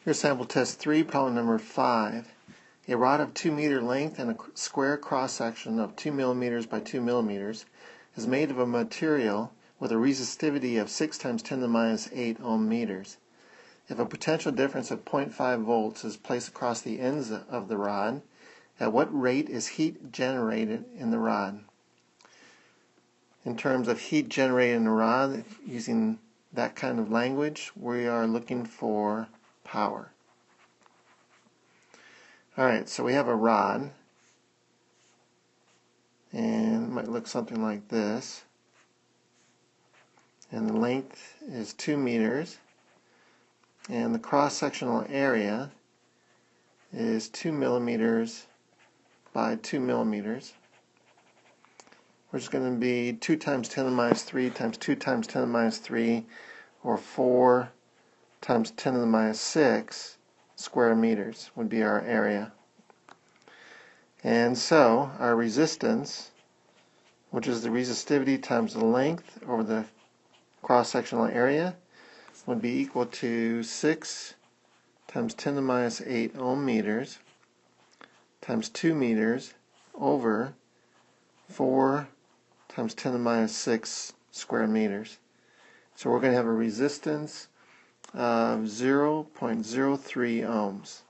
Here's sample test 3, problem number 5. A rod of 2 meter length and a square cross-section of 2 millimeters by 2 millimeters is made of a material with a resistivity of 6 times 10 to the minus 8 ohm meters. If a potential difference of 0.5 volts is placed across the ends of the rod, at what rate is heat generated in the rod? In terms of heat generated in the rod, using that kind of language, we are looking for power. Alright, so we have a rod, and it might look something like this, and the length is 2 meters, and the cross-sectional area is 2 millimeters by 2 millimeters, which is going to be 2 times 10 to the minus 3 times 2 times 10 to the minus 3, or 4 times 10 to the minus 6 square meters would be our area. And so our resistance, which is the resistivity times the length over the cross-sectional area, would be equal to 6 times 10 to the minus 8 ohm meters times 2 meters over 4 times 10 to the minus 6 square meters. So we're going to have a resistance of 0.03 ohms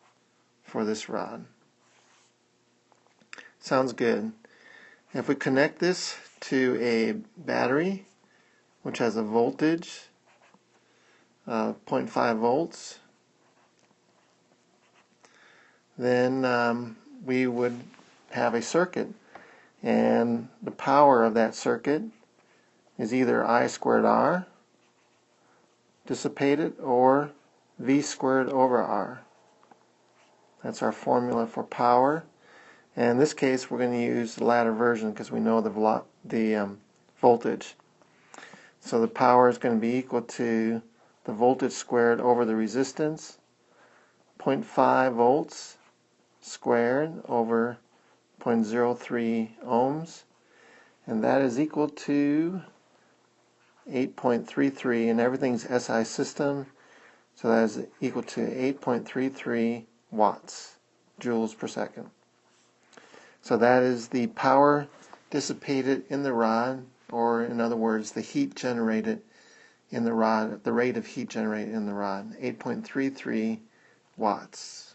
for this rod. Sounds good. If we connect this to a battery which has a voltage of 0.5 volts, then we would have a circuit, and the power of that circuit is either I squared R dissipated or V squared over R. That's our formula for power. And in this case, we're going to use the latter version because we know the voltage. So the power is going to be equal to the voltage squared over the resistance, 0.5 volts squared over 0.03 ohms, and that is equal to 8.33, and everything's SI system, so that is equal to 8.33 watts, joules per second. So that is the power dissipated in the rod, or in other words, the heat generated in the rod, the rate of heat generated in the rod, 8.33 watts.